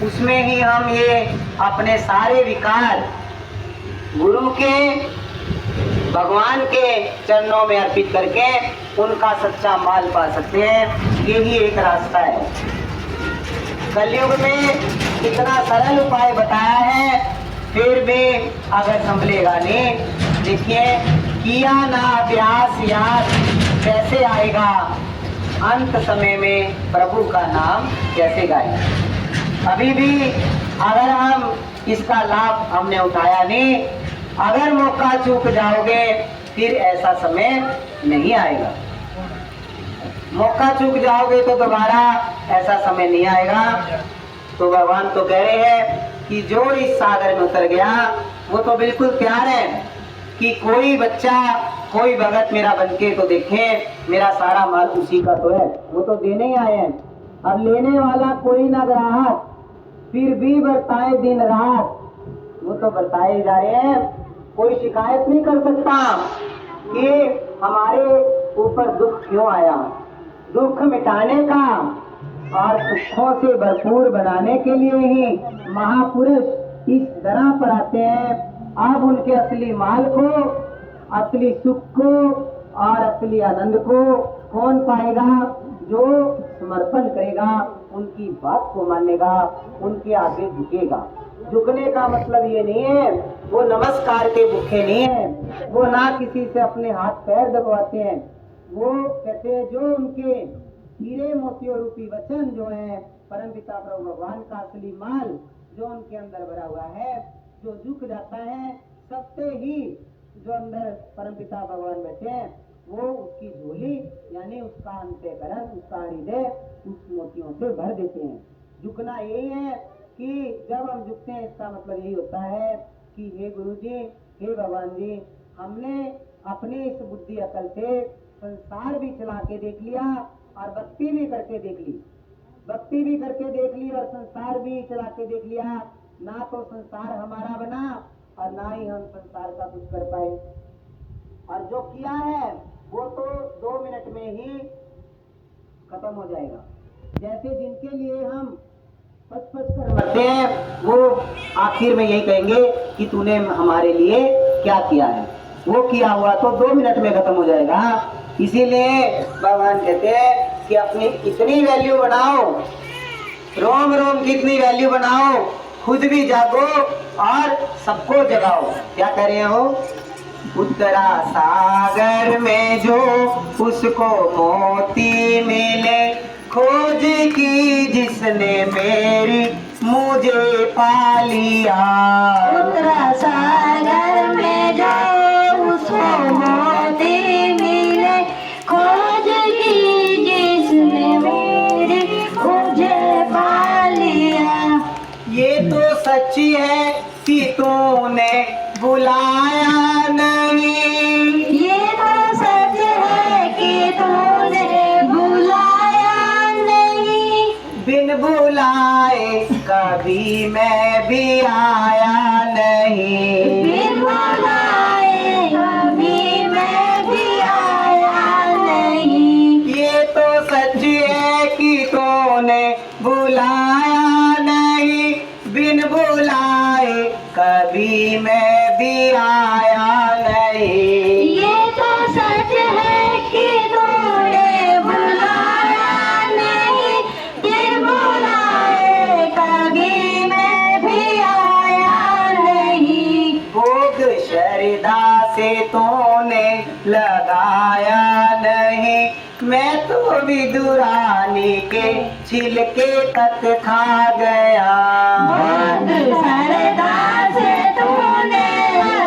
उसमें ही हम ये अपने सारे विकार गुरु के, भगवान के चरणों में अर्पित करके उनका सच्चा माल पा सकते हैं। यही एक रास्ता है। कलयुग में इतना सरल उपाय बताया है, फिर भी अगर संभलेगा नहीं। देखिए, किया ना अभ्यास याद कैसे आएगा, अंत समय में प्रभु का नाम कैसे गाएगा। अभी भी अगर हम इसका लाभ हमने उठाया नहीं, अगर मौका चूक जाओगे फिर ऐसा समय नहीं आएगा। मौका चूक जाओगे तो दोबारा ऐसा समय नहीं आएगा। तो भगवान तो कह रहे हैं कि जो इस सागर में उतर गया वो तो बिल्कुल तैयार है कि कोई बच्चा, कोई भगत मेरा बनके तो देखे, मेरा सारा माल उसी का तो है, वो तो देने ही आए हैं। अब लेने वाला कोई ना ग्राहक, फिर भी बरताए दिन रात, वो तो बरताए जा रहे हैं। कोई शिकायत नहीं कर सकता कि हमारे ऊपर दुख क्यों आया। दुख मिटाने का और सुखों से भरपूर बनाने के लिए ही महापुरुष इस तरह पर आते हैं। अब उनके असली माल को, असली सुख को और असली आनंद को कौन पाएगा? जो समर्पण करेगा, उनकी बात को मानेगा, उनके आगे झुकेगा। झुकने का मतलब ये नहीं है वो नमस्कार के भूखे नहीं है, वो ना किसी से अपने हाथ पैर दबाते हैं। वो कहते हैं जो उनके हीरे मोतियों रूपी वचन जो है, परमपिता प्रभु भगवान का असली माल जो उनके अंदर भरा हुआ है, जो झुक जाता है सबसे ही, जो अंदर परमपिता भगवान बैठे हैं, वो उसकी झोली यानी उसका अंतःकरण, उसका हृदय उस मोतियों से भर देते हैं। झुकना यही है कि जब हम झुकते हैं इसका मतलब यही होता है कि हे गुरु जी, हे भगवान जी, हमने अपनी इस बुद्धि अकल से संसार भी चला के देख लिया और भक्ति भी करके देख ली, भक्ति भी करके देख ली और संसार भी चला के देख लिया। ना तो संसार हमारा बना और ना ही हम संसार का कुछ कर पाए। और जो किया है वो तो 2 मिनट में ही खत्म हो जाएगा। जैसे जिनके लिए हम पच कर मरते हैं, वो आखिर में यही कहेंगे कि तूने हमारे लिए क्या किया है। वो किया हुआ तो 2 मिनट में खत्म हो जाएगा। इसीलिए भगवान कहते हैं कि अपनी इतनी वैल्यू बनाओ, रोम रोम की इतनी वैल्यू बनाओ, खुद भी जागो और सबको जगाओ। क्या कह रहे हो? उत्तरा सागर में जो उसको मोती मिले, खोज की जिसने मेरी मुझे पा लिया। उत्तरा सागर में जो उसको मोती मिले, खोज की जिसने मेरी मुझे पा लिया। ये तो सच्ची है कि तूने बुलाया नहीं, ये तो सच है कि तूने बुलाया नहीं। बिन बुलाए कभी मैं भी आया नहीं, बिन बुलाए कभी मैं भी आया नहीं। ये तो सच है कि तूने बुलाया नहीं, बिन बुलाए कभी मैं भी आया नहीं। ये तो सच है कि तूने बुलाया नहीं, बिन बुलाए कभी मैं भी आया नहीं। भोग श्रद्धा से तूने लगाया नहीं, मैं तो विदुरानी के छिलके तक खा गया। भोग